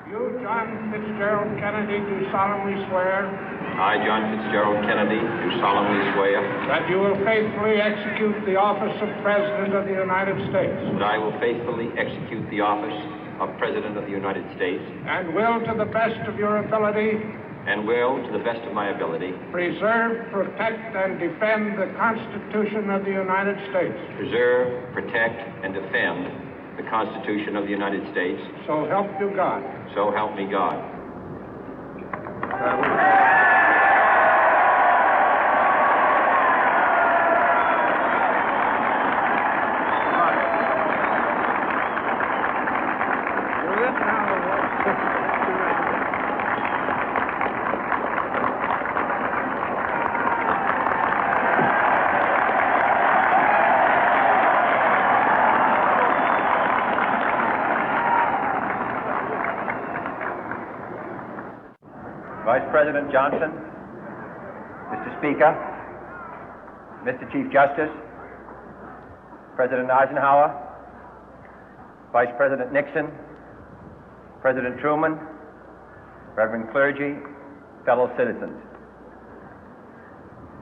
You, John Fitzgerald Kennedy, do solemnly swear I, John Fitzgerald Kennedy, do solemnly swear that you will faithfully execute the office of President of the United States that I will faithfully execute the office of President of the United States and will, to the best of your ability, and will, to the best of my ability, preserve, protect, and defend the Constitution of the United States. preserve, protect, and defend the Constitution of the United States. So help you God. So help me God. Vice President Johnson, Mr. Speaker, Mr. Chief Justice, President Eisenhower, Vice President Nixon, President Truman, Reverend clergy, fellow citizens.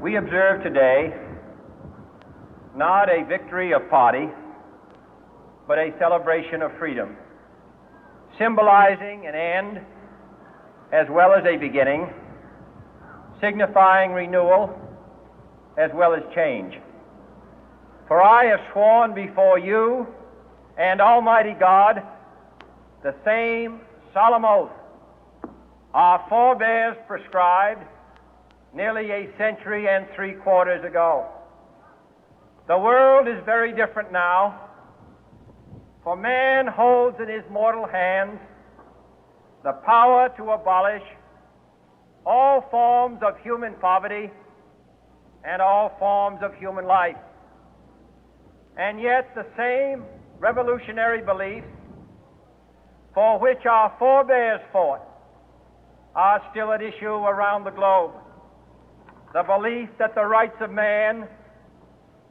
We observe today not a victory of party, but a celebration of freedom, symbolizing an end as well as a beginning, signifying renewal as well as change. For I have sworn before you and Almighty God the same solemn oath our forebears prescribed nearly a century and 3/4 ago. The world is very different now, for man holds in his mortal hands the power to abolish all forms of human poverty and all forms of human life. And yet the same revolutionary beliefs for which our forebears fought are still at issue around the globe. The belief that the rights of man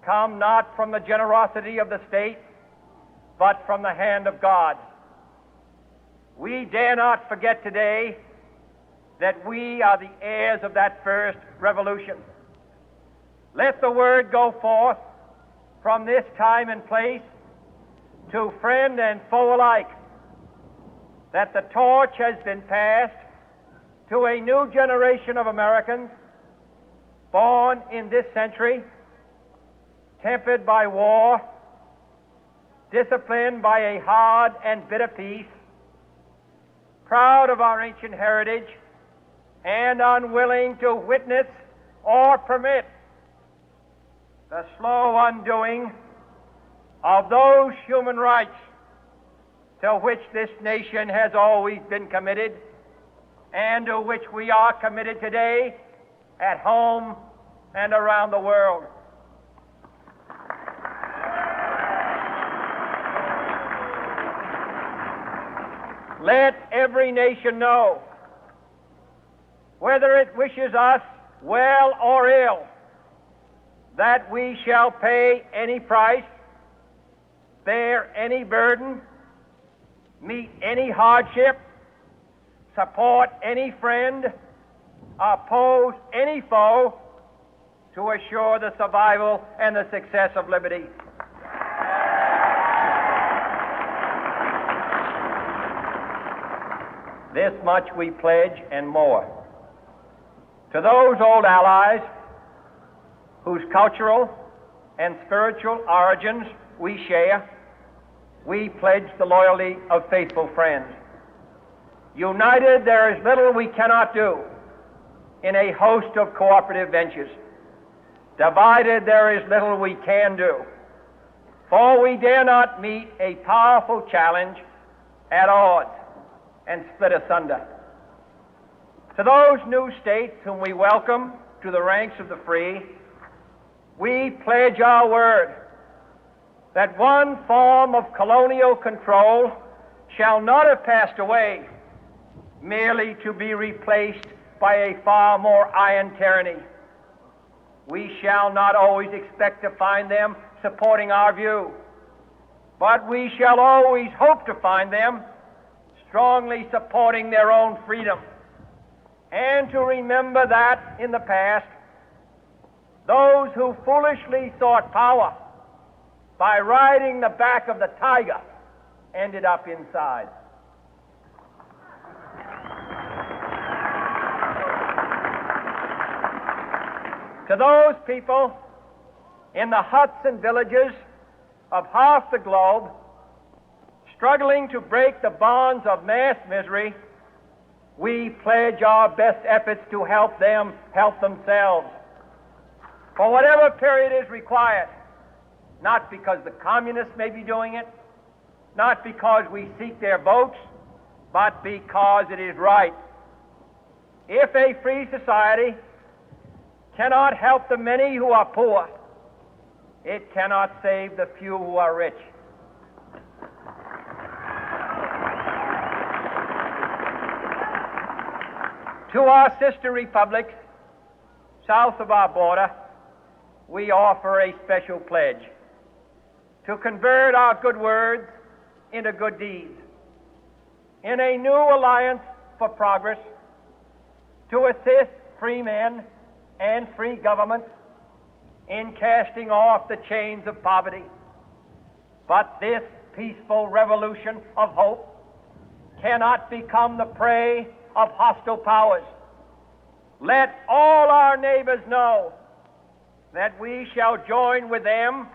come not from the generosity of the state, but from the hand of God. We dare not forget today that we are the heirs of that first revolution. Let the word go forth from this time and place to friend and foe alike that the torch has been passed to a new generation of Americans born in this century, tempered by war, disciplined by a hard and bitter peace, proud of our ancient heritage, and unwilling to witness or permit the slow undoing of those human rights to which this nation has always been committed and to which we are committed today at home and around the world. Let every nation know, whether it wishes us well or ill, that we shall pay any price, bear any burden, meet any hardship, support any friend, oppose any foe to assure the survival and the success of liberty. This much we pledge and more. To those old allies whose cultural and spiritual origins we share, we pledge the loyalty of faithful friends. United, there is little we cannot do in a host of cooperative ventures. Divided, there is little we can do, for we dare not meet a powerful challenge at odds and split asunder. To those new states whom we welcome to the ranks of the free, we pledge our word that one form of colonial control shall not have passed away, merely to be replaced by a far more iron tyranny. We shall not always expect to find them supporting our view, but we shall always hope to find them strongly supporting their own freedom, and to remember that in the past, those who foolishly sought power by riding the back of the tiger ended up inside. To those people in the huts and villages of half the globe struggling to break the bonds of mass misery, we pledge our best efforts to help them help themselves for whatever period is required, not because the communists may be doing it, not because we seek their votes, but because it is right. If a free society cannot help the many who are poor, it cannot save the few who are rich. To our sister republics south of our border, we offer a special pledge to convert our good words into good deeds, in a new alliance for progress, to assist free men and free governments in casting off the chains of poverty. But this peaceful revolution of hope cannot become the prey of hostile powers. Let all our neighbors know that we shall join with them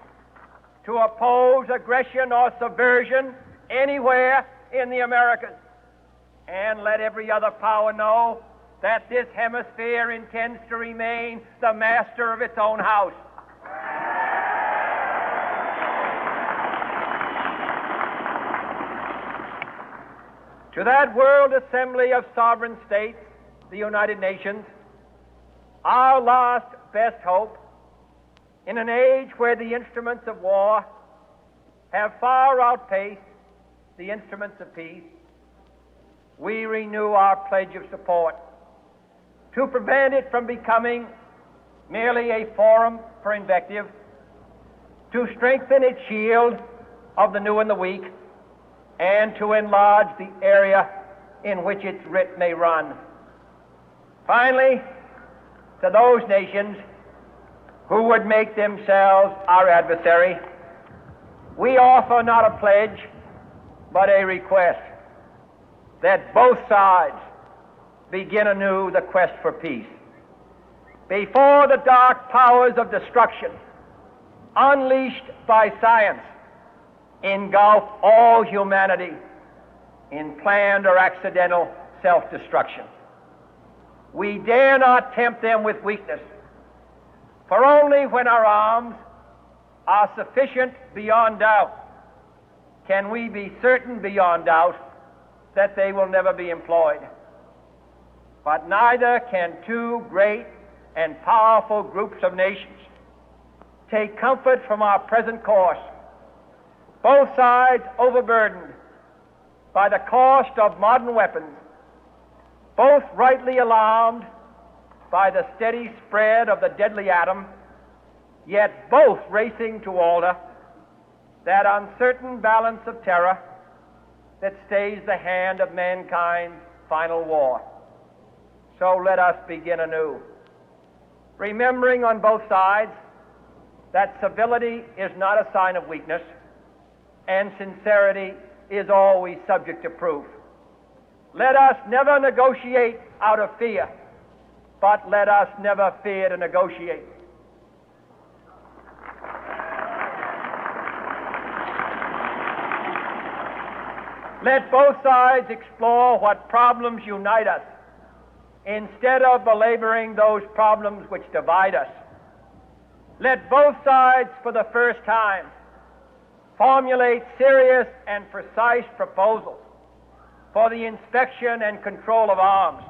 to oppose aggression or subversion anywhere in the Americas. And let every other power know that this hemisphere intends to remain the master of its own house. To that World Assembly of Sovereign States, the United Nations, our last best hope, in an age where the instruments of war have far outpaced the instruments of peace, we renew our pledge of support to prevent it from becoming merely a forum for invective, to strengthen its shield of the new and the weak, and to enlarge the area in which its writ may run. Finally, to those nations who would make themselves our adversary, we offer not a pledge, but a request that both sides begin anew the quest for peace. Before the dark powers of destruction, unleashed by science, engulf all humanity in planned or accidental self-destruction, we dare not tempt them with weakness, for only when our arms are sufficient beyond doubt can we be certain beyond doubt that they will never be employed. But neither can two great and powerful groups of nations take comfort from our present course, both sides overburdened by the cost of modern weapons, both rightly alarmed by the steady spread of the deadly atom, yet both racing to alter that uncertain balance of terror that stays the hand of mankind's final war. So let us begin anew, remembering on both sides that civility is not a sign of weakness, and sincerity is always subject to proof. Let us never negotiate out of fear, but let us never fear to negotiate. Let both sides explore what problems unite us, instead of belaboring those problems which divide us. Let both sides, for the first time, formulate serious and precise proposals for the inspection and control of arms,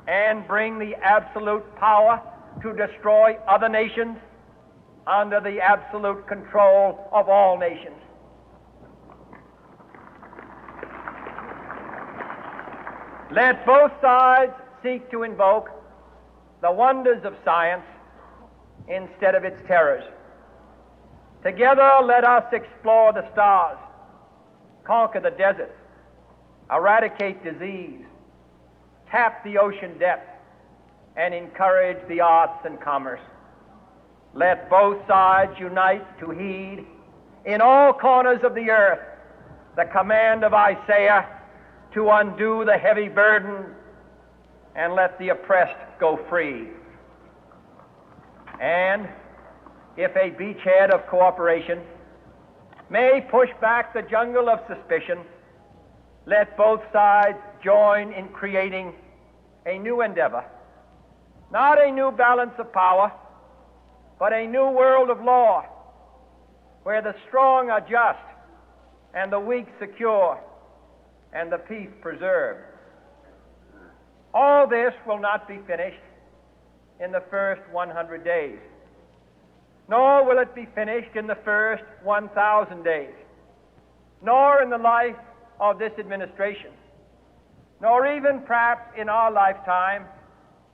and bring the absolute power to destroy other nations under the absolute control of all nations. Let both sides seek to invoke the wonders of science instead of its terrors. Together, let us explore the stars, conquer the deserts, eradicate disease, tap the ocean depth, and encourage the arts and commerce. Let both sides unite to heed in all corners of the earth the command of Isaiah to undo the heavy burden and let the oppressed go free. And if a beachhead of cooperation may push back the jungle of suspicion, let both sides join in creating a new endeavor, not a new balance of power, but a new world of law, where the strong are just and the weak secure and the peace preserved. All this will not be finished in the first 100 days, nor will it be finished in the first 1,000 days, nor in the life of this administration, nor even perhaps in our lifetime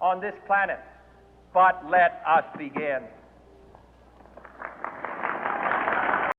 on this planet. But let us begin.